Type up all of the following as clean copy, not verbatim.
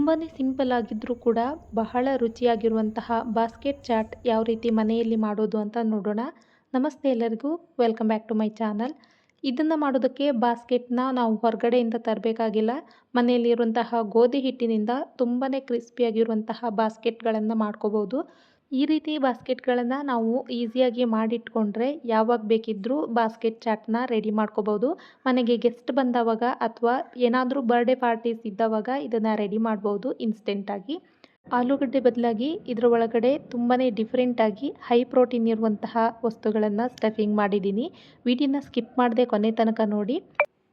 ತುಂಬಾ ಸಿಂಪಲ್ ಆಗಿದ್ರೂ ಕೂಡ ಬಹಳ ರುಚಿಯಾಗಿರುವಂತಹ ಬಾಸ್ಕೆಟ್ ಚಾಟ್ ಯಾವ ರೀತಿ ಮನೆಯಲ್ಲಿ ಮಾಡೋದು ಅಂತ ನೋಡೋಣ. ನಮಸ್ತೆ ಎಲ್ಲರಿಗೂ, welcome back to my channel. ಇದನ್ನು ಮಾಡೋದಕ್ಕೆ ಬಾಸ್ಕೆಟ್ನ ನಾವು ಹೊರಗಡೆಯಿಂದ ತರಬೇಕಾಗಿಲ್ಲ. ಮನೆಯಲ್ಲಿರುವಂತಹ ಗೋಧಿ ಹಿಟ್ಟಿನಿಂದ ತುಂಬಾ ಕ್ರಿಸ್ಪಿಯಾಗಿರುವಂತಹ ಬಾಸ್ಕೆಟ್ಗಳನ್ನು ಮಾಡ್ಕೋಬೋದು. ಈ ರೀತಿ ಬಾಸ್ಕೆಟ್ಗಳನ್ನು ನಾವು ಈಸಿಯಾಗಿ ಮಾಡಿಟ್ಕೊಂಡ್ರೆ ಯಾವಾಗ ಬೇಕಿದ್ದರೂ ಬಾಸ್ಕೆಟ್ ಚಾಟ್ನ ರೆಡಿ ಮಾಡ್ಕೋಬೋದು. ಮನೆಗೆ ಗೆಸ್ಟ್ ಬಂದವಾಗ ಅಥವಾ ಏನಾದರೂ ಬರ್ಡೇ ಪಾರ್ಟೀಸ್ ಇದ್ದವಾಗ ಇದನ್ನು ರೆಡಿ ಮಾಡ್ಬೋದು ಇನ್ಸ್ಟೆಂಟಾಗಿ. ಆಲೂಗಡ್ಡೆ ಬದಲಾಗಿ ಇದರ ಒಳಗಡೆ ತುಂಬಾ ಡಿಫ್ರೆಂಟಾಗಿ ಹೈ ಪ್ರೋಟೀನ್ ಇರುವಂತಹ ವಸ್ತುಗಳನ್ನು ಸ್ಟಫಿಂಗ್ ಮಾಡಿದ್ದೀನಿ. ವಿಡಿಯೋನ ಸ್ಕಿಪ್ ಮಾಡದೆ ಕೊನೆ ತನಕ ನೋಡಿ.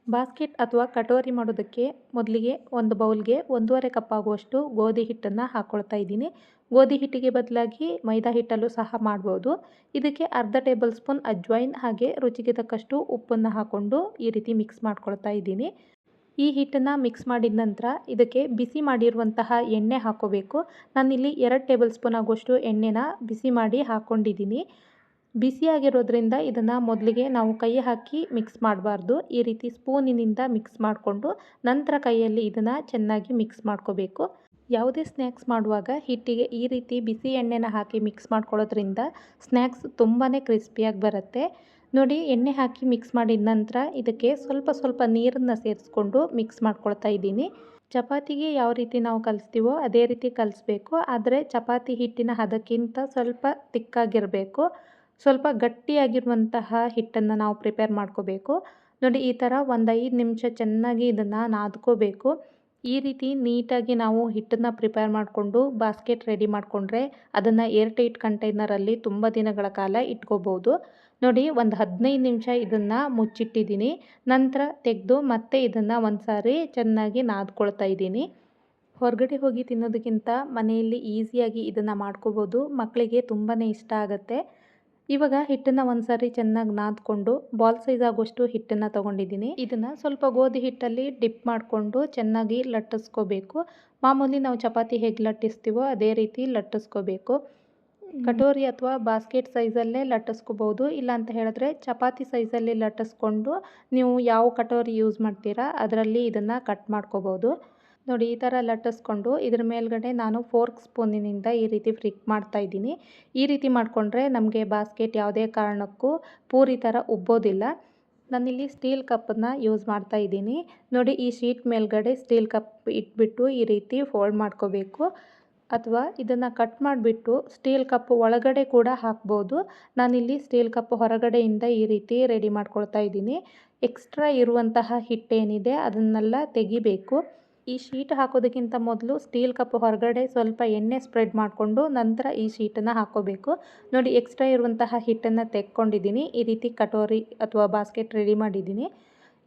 ಬಾಸ್ಕೆಟ್ ಅಥವಾ ಕಟೋರಿ ಮಾಡೋದಕ್ಕೆ ಮೊದಲಿಗೆ ಒಂದು ಬೌಲ್ಗೆ 1.5 ಕಪ್ ಆಗುವಷ್ಟು ಗೋಧಿ ಹಿಟ್ಟನ್ನು ಹಾಕ್ಕೊಳ್ತಾ ಇದ್ದೀನಿ. ಗೋಧಿ ಹಿಟ್ಟಿಗೆ ಬದಲಾಗಿ ಮೈದಾ ಹಿಟ್ಟಲ್ಲೂ ಸಹ ಮಾಡ್ಬೋದು. ಇದಕ್ಕೆ ಅರ್ಧ ಟೇಬಲ್ ಸ್ಪೂನ್ ಅಜ್ವೈನ್ ಹಾಗೆ ರುಚಿಗೆ ತಕ್ಕಷ್ಟು ಉಪ್ಪನ್ನು ಹಾಕ್ಕೊಂಡು ಈ ರೀತಿ ಮಿಕ್ಸ್ ಮಾಡ್ಕೊಳ್ತಾ ಇದ್ದೀನಿ. ಈ ಹಿಟ್ಟನ್ನು ಮಿಕ್ಸ್ ಮಾಡಿದ ನಂತರ ಇದಕ್ಕೆ ಬಿಸಿ ಮಾಡಿರುವಂತಹ ಎಣ್ಣೆ ಹಾಕ್ಕೋಬೇಕು. ನಾನಿಲ್ಲಿ 2 ಟೇಬಲ್ ಸ್ಪೂನ್ ಆಗುವಷ್ಟು ಎಣ್ಣೆನ ಬಿಸಿ ಮಾಡಿ ಹಾಕ್ಕೊಂಡಿದ್ದೀನಿ. ಬಿಸಿಯಾಗಿರೋದ್ರಿಂದ ಇದನ್ನು ಮೊದಲಿಗೆ ನಾವು ಕೈ ಹಾಕಿ ಮಿಕ್ಸ್ ಮಾಡಬಾರ್ದು. ಈ ರೀತಿ ಸ್ಪೂನಿನಿಂದ ಮಿಕ್ಸ್ ಮಾಡಿಕೊಂಡು ನಂತರ ಕೈಯಲ್ಲಿ ಇದನ್ನು ಚೆನ್ನಾಗಿ ಮಿಕ್ಸ್ ಮಾಡ್ಕೋಬೇಕು. ಯಾವುದೇ ಸ್ನ್ಯಾಕ್ಸ್ ಮಾಡುವಾಗ ಹಿಟ್ಟಿಗೆ ಈ ರೀತಿ ಬಿಸಿ ಎಣ್ಣೆನ ಹಾಕಿ ಮಿಕ್ಸ್ ಮಾಡ್ಕೊಳ್ಳೋದ್ರಿಂದ ಸ್ನ್ಯಾಕ್ಸ್ ತುಂಬಾ ಕ್ರಿಸ್ಪಿಯಾಗಿ ಬರುತ್ತೆ. ನೋಡಿ, ಎಣ್ಣೆ ಹಾಕಿ ಮಿಕ್ಸ್ ಮಾಡಿದ ನಂತರ ಇದಕ್ಕೆ ಸ್ವಲ್ಪ ಸ್ವಲ್ಪ ನೀರನ್ನು ಸೇರಿಸ್ಕೊಂಡು ಮಿಕ್ಸ್ ಮಾಡ್ಕೊಳ್ತಾ ಇದ್ದೀನಿ. ಚಪಾತಿಗೆ ಯಾವ ರೀತಿ ನಾವು ಕಲಿಸ್ತೀವೋ ಅದೇ ರೀತಿ ಕಲಿಸ್ಬೇಕು. ಆದರೆ ಚಪಾತಿ ಹಿಟ್ಟಿನ ಹದಕ್ಕಿಂತ ಸ್ವಲ್ಪ ತಿಕ್ಕಾಗಿರಬೇಕು. ಸ್ವಲ್ಪ ಗಟ್ಟಿಯಾಗಿರುವಂತಹ ಹಿಟ್ಟನ್ನು ನಾವು ಪ್ರಿಪೇರ್ ಮಾಡ್ಕೋಬೇಕು. ನೋಡಿ, ಈ ಥರ ಒಂದು 5 ನಿಮಿಷ ಚೆನ್ನಾಗಿ ಇದನ್ನು ನಾದ್ಕೋಬೇಕು. ಈ ರೀತಿ ನೀಟಾಗಿ ನಾವು ಹಿಟ್ಟನ್ನು ಪ್ರಿಪೇರ್ ಮಾಡಿಕೊಂಡು ಬಾಸ್ಕೆಟ್ ರೆಡಿ ಮಾಡಿಕೊಂಡ್ರೆ ಅದನ್ನು ಏರ್ಟೈಟ್ ಕಂಟೈನರಲ್ಲಿ ತುಂಬ ದಿನಗಳ ಕಾಲ ಇಟ್ಕೋಬೋದು. ನೋಡಿ, ಒಂದು 15 ನಿಮಿಷ ಇದನ್ನು ಮುಚ್ಚಿಟ್ಟಿದ್ದೀನಿ. ನಂತರ ತೆಗೆದು ಮತ್ತೆ ಇದನ್ನು ಒಂದು ಸಾರಿ ಚೆನ್ನಾಗಿ ನಾದ್ಕೊಳ್ತಾ ಇದ್ದೀನಿ. ಹೊರಗಡೆ ಹೋಗಿ ತಿನ್ನೋದಕ್ಕಿಂತ ಮನೆಯಲ್ಲಿ ಈಸಿಯಾಗಿ ಇದನ್ನು ಮಾಡ್ಕೋಬೋದು. ಮಕ್ಕಳಿಗೆ ತುಂಬಾ ಇಷ್ಟ ಆಗುತ್ತೆ. ಇವಾಗ ಹಿಟ್ಟನ್ನು ಒಂದು ಸಾರಿ ಚೆನ್ನಾಗಿ ನಾದ್ಕೊಂಡು ಬಾಲ್ ಸೈಜ್ ಆಗುವಷ್ಟು ಹಿಟ್ಟನ್ನು ತೊಗೊಂಡಿದ್ದೀನಿ. ಇದನ್ನು ಸ್ವಲ್ಪ ಗೋಧಿ ಹಿಟ್ಟಲ್ಲಿ ಡಿಪ್ ಮಾಡಿಕೊಂಡು ಚೆನ್ನಾಗಿ ಲಟ್ಟಿಸ್ಕೋಬೇಕು. ಮಾಮೂಲಿ ನಾವು ಚಪಾತಿ ಹೇಗೆ ಲಟ್ಟಿಸ್ತೀವೋ ಅದೇ ರೀತಿ ಲಟ್ಟಿಸ್ಕೋಬೇಕು. ಕಟೋರಿ ಅಥವಾ ಬಾಸ್ಕೆಟ್ ಸೈಜಲ್ಲೇ ಲಟ್ಟಿಸ್ಕೋಬೋದು. ಇಲ್ಲ ಅಂತ ಹೇಳಿದ್ರೆ ಚಪಾತಿ ಸೈಜಲ್ಲಿ ಲಟ್ಟಿಸ್ಕೊಂಡು ನೀವು ಯಾವ ಕಟೋರಿ ಯೂಸ್ ಮಾಡ್ತೀರಾ ಅದರಲ್ಲಿ ಇದನ್ನು ಕಟ್ ಮಾಡ್ಕೋಬೋದು. ನೋಡಿ, ಈ ಥರ ಲಟ್ಟಿಸ್ಕೊಂಡು ಇದ್ರ ಮೇಲ್ಗಡೆ ನಾನು ಫೋರ್ಕ್ ಸ್ಪೂನಿನಿಂದ ಈ ರೀತಿ ಫ್ಲಿಕ್ ಮಾಡ್ತಾ ಇದ್ದೀನಿ. ಈ ರೀತಿ ಮಾಡಿಕೊಂಡ್ರೆ ನಮಗೆ ಬಾಸ್ಕೆಟ್ ಯಾವುದೇ ಕಾರಣಕ್ಕೂ ಪೂರಿ ಥರ ಉಬ್ಬೋದಿಲ್ಲ. ನಾನಿಲ್ಲಿ ಸ್ಟೀಲ್ ಕಪ್ಪನ್ನು ಯೂಸ್ ಮಾಡ್ತಾ ಇದ್ದೀನಿ. ನೋಡಿ, ಈ ಶೀಟ್ ಮೇಲ್ಗಡೆ ಸ್ಟೀಲ್ ಕಪ್ ಇಟ್ಬಿಟ್ಟು ಈ ರೀತಿ ಫೋಲ್ಡ್ ಮಾಡ್ಕೋಬೇಕು. ಅಥವಾ ಇದನ್ನು ಕಟ್ ಮಾಡಿಬಿಟ್ಟು ಸ್ಟೀಲ್ ಕಪ್ ಒಳಗಡೆ ಕೂಡ ಹಾಕ್ಬೋದು. ನಾನಿಲ್ಲಿ ಸ್ಟೀಲ್ ಕಪ್ ಹೊರಗಡೆಯಿಂದ ಈ ರೀತಿ ರೆಡಿ ಮಾಡ್ಕೊಳ್ತಾ ಇದ್ದೀನಿ. ಎಕ್ಸ್ಟ್ರಾ ಇರುವಂತಹ ಹಿಟ್ಟೇನಿದೆ ಅದನ್ನೆಲ್ಲ ತೆಗಿಬೇಕು. ಈ ಶೀಟ್ ಹಾಕೋದಕ್ಕಿಂತ ಮೊದಲು ಸ್ಟೀಲ್ ಕಪ್ ಹೊರಗಡೆ ಸ್ವಲ್ಪ ಎಣ್ಣೆ ಸ್ಪ್ರೆಡ್ ಮಾಡಿಕೊಂಡು ನಂತರ ಈ ಶೀಟನ್ನು ಹಾಕ್ಕೋಬೇಕು. ನೋಡಿ, ಎಕ್ಸ್ಟ್ರಾ ಇರುವಂತಹ ಹಿಟ್ಟನ್ನು ತೆಕ್ಕೊಂಡಿದ್ದೀನಿ. ಈ ರೀತಿ ಕಟೋರಿ ಅಥವಾ ಬಾಸ್ಕೆಟ್ ರೆಡಿ ಮಾಡಿದ್ದೀನಿ.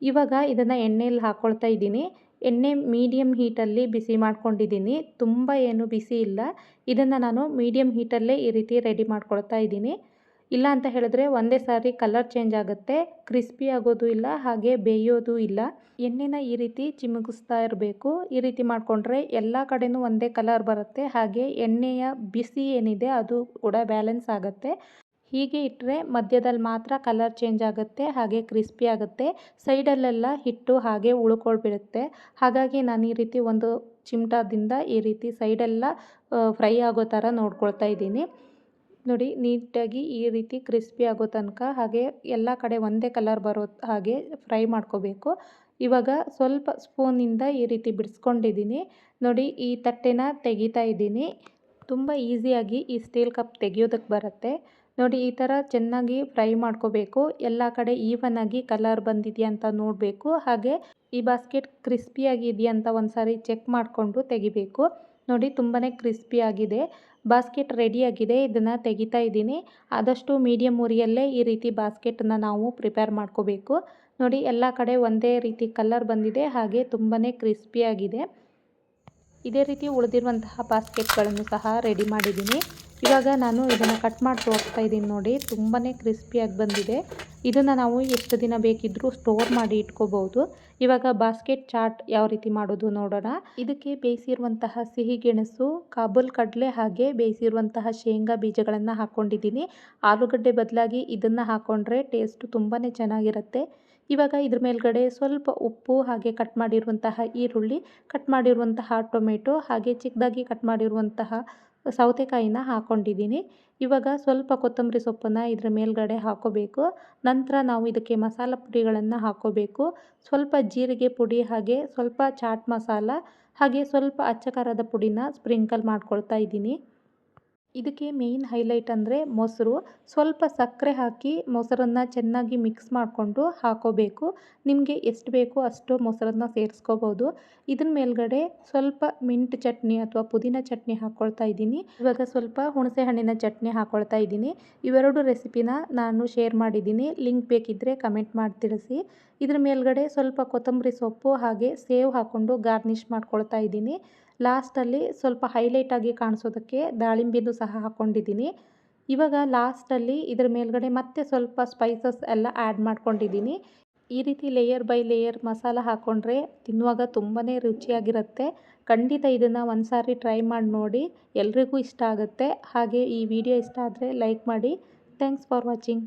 ಇವಾಗ ಇದನ್ನು ಎಣ್ಣೆಯಲ್ಲಿ ಹಾಕ್ಕೊಳ್ತಾ ಇದ್ದೀನಿ. ಎಣ್ಣೆ ಮೀಡಿಯಮ್ ಹೀಟಲ್ಲಿ ಬಿಸಿ ಮಾಡ್ಕೊಂಡಿದ್ದೀನಿ. ತುಂಬ ಏನು ಬಿಸಿ ಇಲ್ಲ. ಇದನ್ನು ನಾನು ಮೀಡಿಯಮ್ ಹೀಟಲ್ಲೇ ಈ ರೀತಿ ರೆಡಿ ಮಾಡ್ಕೊಳ್ತಾ ಇದ್ದೀನಿ. ಇಲ್ಲ ಅಂತ ಹೇಳಿದ್ರೆ ಒಂದೇ ಸಾರಿ ಕಲರ್ ಚೇಂಜ್ ಆಗುತ್ತೆ, ಕ್ರಿಸ್ಪಿ ಆಗೋದು ಇಲ್ಲ, ಹಾಗೆ ಬೇಯೋದು ಇಲ್ಲ. ಎಣ್ಣೆನ ಈ ರೀತಿ ಚಿಮುಕಿಸ್ತಾ ಇರಬೇಕು. ಈ ರೀತಿ ಮಾಡಿಕೊಂಡ್ರೆ ಎಲ್ಲ ಕಡೆನೂ ಒಂದೇ ಕಲರ್ ಬರುತ್ತೆ. ಹಾಗೆ ಎಣ್ಣೆಯ ಬಿಸಿ ಏನಿದೆ ಅದು ಕೂಡ ಬ್ಯಾಲೆನ್ಸ್ ಆಗುತ್ತೆ. ಹೀಗೆ ಇಟ್ಟರೆ ಮಧ್ಯದಲ್ಲಿ ಮಾತ್ರ ಕಲರ್ ಚೇಂಜ್ ಆಗುತ್ತೆ, ಹಾಗೆ ಕ್ರಿಸ್ಪಿ ಆಗುತ್ತೆ. ಸೈಡಲ್ಲೆಲ್ಲ ಹಿಟ್ಟು ಹಾಗೆ ಉಳ್ಕೊಳ್ಬಿಡುತ್ತೆ. ಹಾಗಾಗಿ ನಾನು ಈ ರೀತಿ ಒಂದು ಚಿಮಟದಿಂದ ಈ ರೀತಿ ಸೈಡೆಲ್ಲ ಫ್ರೈ ಆಗೋ ಥರ ನೋಡ್ಕೊಳ್ತಾ ಇದ್ದೀನಿ. ನೋಡಿ, ನೀಟಾಗಿ ಈ ರೀತಿ ಕ್ರಿಸ್ಪಿ ಆಗೋ ತನಕ ಹಾಗೆ ಎಲ್ಲ ಕಡೆ ಒಂದೇ ಕಲರ್ ಬರೋ ಹಾಗೆ ಫ್ರೈ ಮಾಡ್ಕೋಬೇಕು. ಇವಾಗ ಸ್ವಲ್ಪ ಸ್ಪೂನಿಂದ ಈ ರೀತಿ ಬಿಡಿಸ್ಕೊಂಡಿದ್ದೀನಿ. ನೋಡಿ, ಈ ತಟ್ಟೆನ ತೆಗಿತಾ ಇದ್ದೀನಿ. ತುಂಬ ಈಸಿಯಾಗಿ ಈ ಸ್ಟೀಲ್ ಕಪ್ ತೆಗಿಯೋದಕ್ಕೆ ಬರುತ್ತೆ. ನೋಡಿ, ಈ ಥರ ಚೆನ್ನಾಗಿ ಫ್ರೈ ಮಾಡ್ಕೋಬೇಕು. ಎಲ್ಲ ಕಡೆ ಈವನ್ ಆಗಿ ಕಲರ್ ಬಂದಿದೆಯಾ ಅಂತ ನೋಡಬೇಕು. ಹಾಗೆ ಈ ಬಾಸ್ಕೆಟ್ ಕ್ರಿಸ್ಪಿಯಾಗಿದೆಯಾ ಅಂತ ಒಂದು ಸಾರಿ ಚೆಕ್ ಮಾಡಿಕೊಂಡು ತೆಗಿಬೇಕು. ನೋಡಿ, ತುಂಬಾ ಕ್ರಿಸ್ಪಿ ಆಗಿದೆ. ಬಾಸ್ಕೆಟ್ ರೆಡಿಯಾಗಿದೆ. ಇದನ್ನು ತೆಗಿತಾ ಇದ್ದೀನಿ. ಆದಷ್ಟು ಮೀಡಿಯಮ್ ಉರಿಯಲ್ಲೇ ಈ ರೀತಿ ಬಾಸ್ಕೆಟನ್ನು ನಾವು ಪ್ರಿಪೇರ್ ಮಾಡ್ಕೋಬೇಕು. ನೋಡಿ, ಎಲ್ಲ ಕಡೆ ಒಂದೇ ರೀತಿ ಕಲರ್ ಬಂದಿದೆ, ಹಾಗೆ ತುಂಬಾ ಕ್ರಿಸ್ಪಿಯಾಗಿದೆ. ಇದೇ ರೀತಿ ಉಳಿದಿರುವಂತಹ ಬಾಸ್ಕೆಟ್ಗಳನ್ನು ಸಹ ರೆಡಿ ಮಾಡಿದ್ದೀನಿ. ಇವಾಗ ನಾನು ಇದನ್ನು ಕಟ್ ಮಾಡಿ ತೋರಿಸ್ತಾ ಇದ್ದೀನಿ. ನೋಡಿ, ತುಂಬಾ ಕ್ರಿಸ್ಪಿಯಾಗಿ ಬಂದಿದೆ. ಇದನ್ನು ನಾವು ಎಷ್ಟು ದಿನ ಬೇಕಿದ್ದರೂ ಸ್ಟೋರ್ ಮಾಡಿ ಇಟ್ಕೋಬೋದು. ಇವಾಗ ಬಾಸ್ಕೆಟ್ ಚಾಟ್ ಯಾವ ರೀತಿ ಮಾಡೋದು ನೋಡೋಣ. ಇದಕ್ಕೆ ಬೇಯಿಸಿರುವಂತಹ ಸಿಹಿ ಗೆಣಸು, ಕಾಬೂಲ್ ಕಡಲೆ ಹಾಗೆ ಬೇಯಿಸಿರುವಂತಹ ಶೇಂಗಾ ಬೀಜಗಳನ್ನು ಹಾಕ್ಕೊಂಡಿದ್ದೀನಿ. ಆಲೂಗಡ್ಡೆ ಬದಲಾಗಿ ಇದನ್ನು ಹಾಕ್ಕೊಂಡ್ರೆ ಟೇಸ್ಟು ತುಂಬಾ ಚೆನ್ನಾಗಿರುತ್ತೆ. ಇವಾಗ ಇದ್ರ ಮೇಲ್ಗಡೆ ಸ್ವಲ್ಪ ಉಪ್ಪು, ಹಾಗೆ ಕಟ್ ಮಾಡಿರುವಂತಹ ಈರುಳ್ಳಿ, ಕಟ್ ಮಾಡಿರುವಂತಹ ಟೊಮೆಟೊ, ಹಾಗೆ ಚಿಕ್ಕದಾಗಿ ಕಟ್ ಮಾಡಿರುವಂತಹ ಸೌತೆಕಾಯಿನ ಹಾಕ್ಕೊಂಡಿದ್ದೀನಿ. ಇವಾಗ ಸ್ವಲ್ಪ ಕೊತ್ತಂಬರಿ ಸೊಪ್ಪನ್ನು ಇದ್ರ ಮೇಲ್ಗಡೆ ಹಾಕೋಬೇಕು. ನಂತರ ನಾವು ಇದಕ್ಕೆ ಮಸಾಲ ಪುಡಿಗಳನ್ನು ಹಾಕೋಬೇಕು. ಸ್ವಲ್ಪ ಜೀರಿಗೆ ಪುಡಿ, ಹಾಗೆ ಸ್ವಲ್ಪ ಚಾಟ್ ಮಸಾಲ, ಹಾಗೆ ಸ್ವಲ್ಪ ಅಚ್ಚ ಖಾರದ ಪುಡಿನ ಸ್ಪ್ರಿಂಕಲ್ ಮಾಡ್ಕೊಳ್ತಾ ಇದ್ದೀನಿ. ಇದಕ್ಕೆ ಮೇಯ್ನ್ ಹೈಲೈಟ್ ಅಂದರೆ ಮೊಸರು. ಸ್ವಲ್ಪ ಸಕ್ಕರೆ ಹಾಕಿ ಮೊಸರನ್ನು ಚೆನ್ನಾಗಿ ಮಿಕ್ಸ್ ಮಾಡಿಕೊಂಡು ಹಾಕೋಬೇಕು. ನಿಮಗೆ ಎಷ್ಟು ಬೇಕೋ ಅಷ್ಟು ಮೊಸರನ್ನು ಸೇರಿಸ್ಕೋಬೋದು. ಇದ್ರ ಮೇಲ್ಗಡೆ ಸ್ವಲ್ಪ ಮಿಂಟ್ ಚಟ್ನಿ ಅಥವಾ ಪುದೀನ ಚಟ್ನಿ ಹಾಕ್ಕೊಳ್ತಾ ಇದ್ದೀನಿ. ಇವಾಗ ಸ್ವಲ್ಪ ಹುಣಸೆ ಹಣ್ಣಿನ ಚಟ್ನಿ ಹಾಕ್ಕೊಳ್ತಾ ಇದ್ದೀನಿ. ಇವೆರಡು ರೆಸಿಪಿನ ನಾನು ಶೇರ್ ಮಾಡಿದ್ದೀನಿ. ಲಿಂಕ್ ಬೇಕಿದ್ದರೆ ಕಮೆಂಟ್ ಮಾಡಿ ತಿಳಿಸಿ. ಇದ್ರ ಮೇಲ್ಗಡೆ ಸ್ವಲ್ಪ ಕೊತ್ತಂಬರಿ ಸೊಪ್ಪು, ಹಾಗೆ ಸೇವ್ ಹಾಕ್ಕೊಂಡು ಗಾರ್ನಿಷ್ ಮಾಡ್ಕೊಳ್ತಾ ಇದ್ದೀನಿ. ಲಾಸ್ಟಲ್ಲಿ ಸ್ವಲ್ಪ ಹೈಲೈಟಾಗಿ ಕಾಣಿಸೋದಕ್ಕೆ ದಾಳಿಂಬೆನೂ ಸಹ ಹಾಕ್ಕೊಂಡಿದ್ದೀನಿ. ಇವಾಗ ಲಾಸ್ಟಲ್ಲಿ ಇದರ ಮೇಲ್ಗಡೆ ಮತ್ತೆ ಸ್ವಲ್ಪ ಸ್ಪೈಸಸ್ ಎಲ್ಲ ಆ್ಯಡ್ ಮಾಡ್ಕೊಂಡಿದ್ದೀನಿ. ಈ ರೀತಿ ಲೇಯರ್ ಬೈ ಲೇಯರ್ ಮಸಾಲ ಹಾಕ್ಕೊಂಡ್ರೆ ತಿನ್ನುವಾಗ ತುಂಬಾ ರುಚಿಯಾಗಿರುತ್ತೆ. ಖಂಡಿತ ಇದನ್ನು ಒಂದು ಸಾರಿ ಟ್ರೈ ಮಾಡಿ ನೋಡಿ, ಎಲ್ರಿಗೂ ಇಷ್ಟ ಆಗುತ್ತೆ. ಹಾಗೆ ಈ ವಿಡಿಯೋ ಇಷ್ಟ ಆದರೆ ಲೈಕ್ ಮಾಡಿ. Thanks for watching.